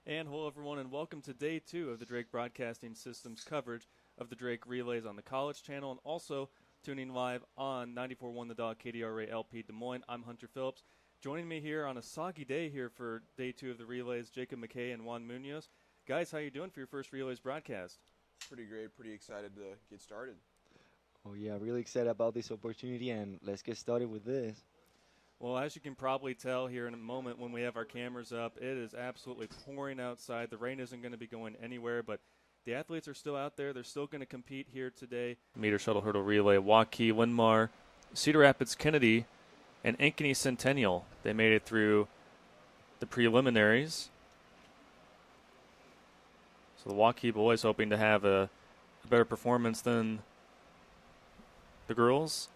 And hello, everyone, and welcome to Day 2 of the Drake Broadcasting System's coverage of the Drake Relays on the College Channel and also tuning live on 94.1 The Dog KDRA LP Des Moines. I'm Hunter Phillips. Joining me here on a soggy day here for Day 2 of the Relays, Jacob McKay and Juan Munoz. Guys, how you doing for your first Relays broadcast? Pretty great. Pretty excited to get started. Oh, yeah, really excited about this opportunity, and let's get started with this. Well, as you can probably tell here in a moment when we have our cameras up, it is absolutely pouring outside. The rain isn't going to be going anywhere, but the athletes are still out there. They're still going to compete here today. Meter shuttle hurdle relay, Waukee, Winmar, Cedar Rapids, Kennedy, and Ankeny Centennial. They made it through the preliminaries. So the Waukee boys hoping to have a better performance than the girls.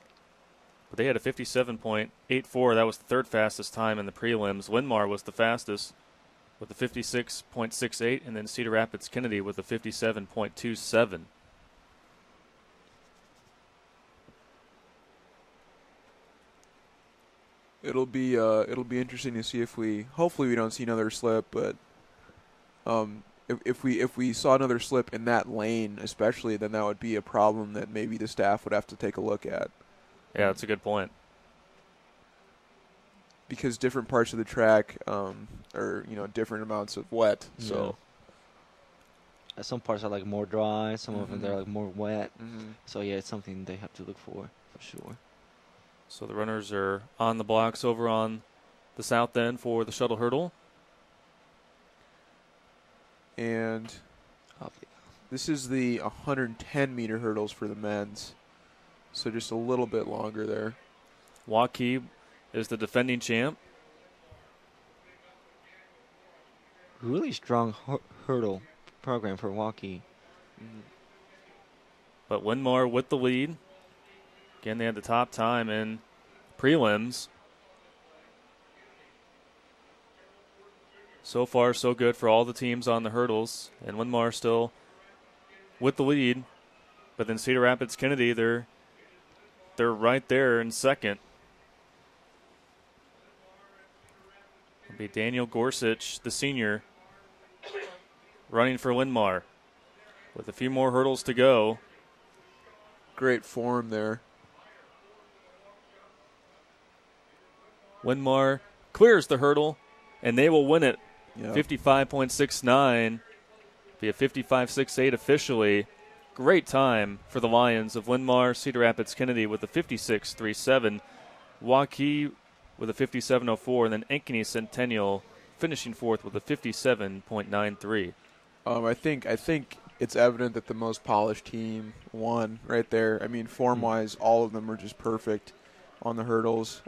But they had a 57.84. That was the third fastest time in the prelims. Winmar was the fastest with a 56.68, and then Cedar Rapids Kennedy with a 57.27. It'll be interesting to see if hopefully we don't see another slip, but if we saw another slip in that lane especially, then that would be a problem that maybe the staff would have to take a look at. Yeah, that's a good point. Because different parts of the track are, different amounts of wet. Yeah. So Some parts are like more dry, some of them they're like more wet. Mm-hmm. So yeah, it's something they have to look for sure. So the runners are on the blocks over on the south end for the shuttle hurdle. And this is the 110-meter hurdles for the men's. So just a little bit longer there. Waukee is the defending champ. Really strong hurdle program for Waukee. Mm-hmm. But Winmar with the lead. Again, they had the top time in prelims. So far, so good for all the teams on the hurdles. And Winmar still with the lead. But then Cedar Rapids Kennedy, they're right there in second. It'll be Daniel Gorsuch, the senior, running for Winmar. With a few more hurdles to go. Great form there. Winmar clears the hurdle, and they will win it. Yep. 55.69. Be a 55.68 officially. Great time for the Lions of Winmar. Cedar Rapids Kennedy with a 56.37. Waukee with a 57.04. And then Ankeny Centennial finishing fourth with a 57.93. I think it's evident that the most polished team won right there. I mean, form-wise, all of them are just perfect on the hurdles.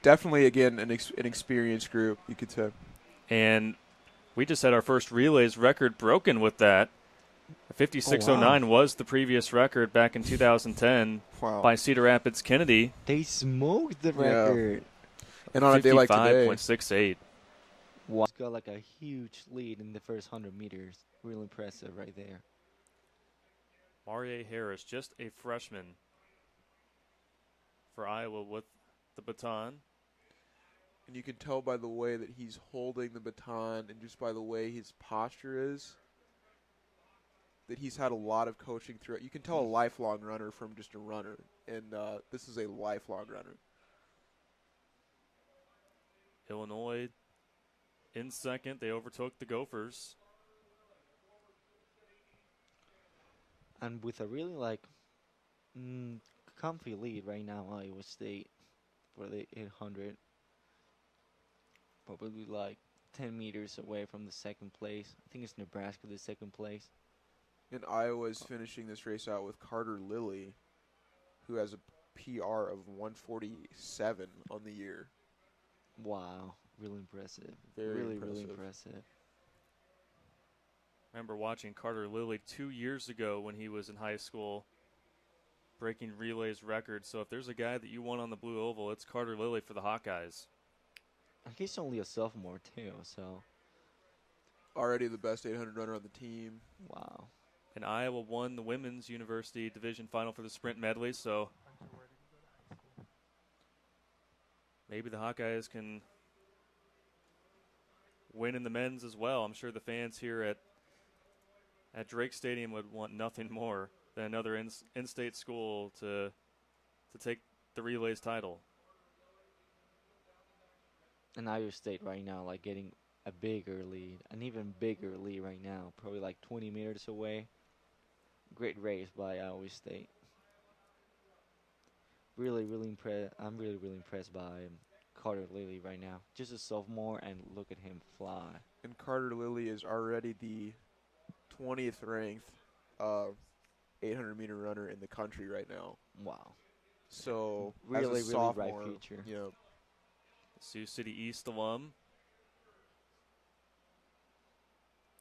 Definitely, again, an experienced group, you could say. And we just had our first relays record broken with that. 56.09 was the previous record back in 2010 by Cedar Rapids Kennedy. They smoked the record. And on a day like today. 55.68. It's got like a huge lead in the first 100 meters. Real impressive right there. Marie Harris, just a freshman for Iowa with the baton. And you can tell by the way that he's holding the baton and just by the way his posture is that he's had a lot of coaching through it. You can tell a lifelong runner from just a runner, and this is a lifelong runner. Illinois in second. They overtook the Gophers. And with a really comfy lead right now, Iowa State for the 800. Probably 10 meters away from the second place. I think it's Nebraska, the second place. And Iowa is finishing this race out with Carter Lilly, who has a PR of 147 on the year. Wow. Really impressive. Really impressive. I remember watching Carter Lilly 2 years ago when he was in high school, breaking relays records. So if there's a guy that you want on the blue oval, it's Carter Lilly for the Hawkeyes. And he's only a sophomore too, so. Already the best 800 runner on the team. Wow. And Iowa won the Women's University Division Final for the sprint medley, so maybe the Hawkeyes can win in the men's as well. I'm sure the fans here at Drake Stadium would want nothing more than another in-state school to take the relays title. And Iowa State right now, like getting a bigger lead, an even bigger lead right now, probably like 20 meters away. Great race by Iowa State. Really, really impressed. I'm really, really impressed by Carter Lilly right now. Just a sophomore, and look at him fly. And Carter Lilly is already the 20th ranked 800-meter runner in the country right now. Wow. So really, as a sophomore, really bright future. You know, Sioux City East alum.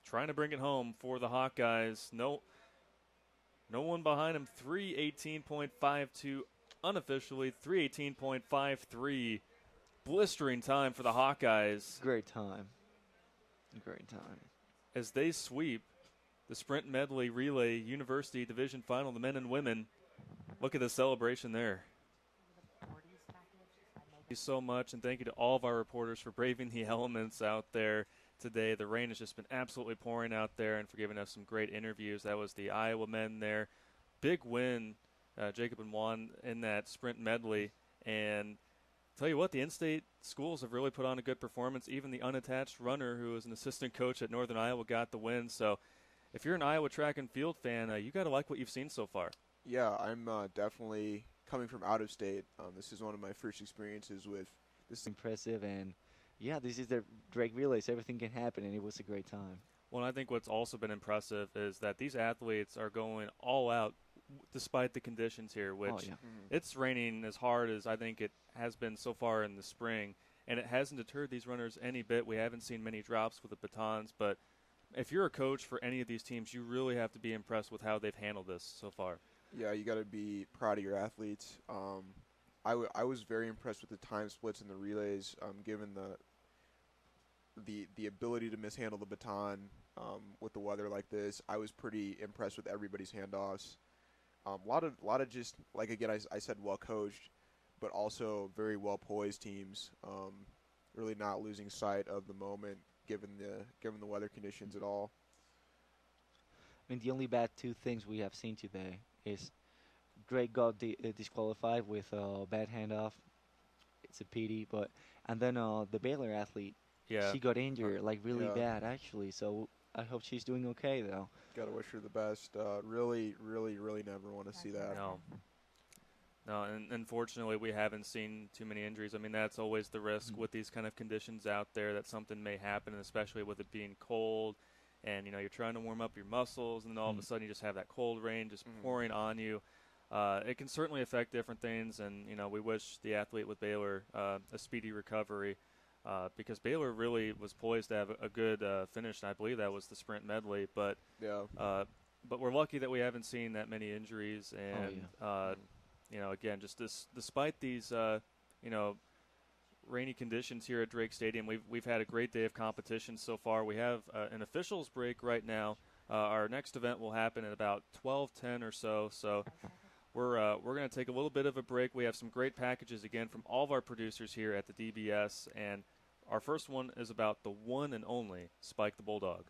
Trying to bring it home for the Hawkeyes. No one behind him. 3:18.52 unofficially. 3:18.53. Blistering time for the Hawkeyes. Great time. Great time. As they sweep the sprint medley relay university division final, the men and women. Look at the celebration there. Thank you so much, and thank you to all of our reporters for braving the elements out there today. The rain has just been absolutely pouring out there and for giving us some great interviews. That was the Iowa men there. Big win, Jacob and Juan, in that sprint medley. And tell you what, the in-state schools have really put on a good performance. Even the unattached runner, who is an assistant coach at Northern Iowa, got the win. So if you're an Iowa track and field fan, you got to like what you've seen so far. Yeah, I'm definitely coming from out of state. This is one of my first experiences with this. Impressive, and yeah, this is the Drake Relays. Everything can happen, and it was a great time. Well, I think what's also been impressive is that these athletes are going all out despite the conditions here, which it's raining as hard as I think it has been so far in the spring, and it hasn't deterred these runners any bit. We haven't seen many drops with the batons, but if you're a coach for any of these teams, you really have to be impressed with how they've handled this so far. Yeah, you got to be proud of your athletes. I was very impressed with the time splits in the relays, given the ability to mishandle the baton with the weather like this. I was pretty impressed with everybody's handoffs. A lot of just, like, again, I said well coached, but also very well poised teams. Really not losing sight of the moment given the weather conditions at all. I mean, the only bad two things we have seen today is Drake got disqualified with a bad handoff. It's a pity, and then the Baylor athlete, she got injured, like really bad actually. So I hope she's doing okay though. Got to wish her the best. Really, really, really never want to see that. No, and unfortunately we haven't seen too many injuries. I mean, that's always the risk with these kind of conditions out there, that something may happen, and especially with it being cold. And, you're trying to warm up your muscles, and then all of a sudden you just have that cold rain just pouring on you. It can certainly affect different things, and, we wish the athlete with Baylor a speedy recovery because Baylor really was poised to have a good finish, and I believe that was the sprint medley. But we're lucky that we haven't seen that many injuries. And, again, just despite these, rainy conditions here at Drake Stadium, we've had a great day of competition so far. We have an officials break right now. Our next event will happen at about 12:10 or so. So we're going to take a little bit of a break. We have some great packages again from all of our producers here at the DBS, and our first one is about the one and only Spike the Bulldog.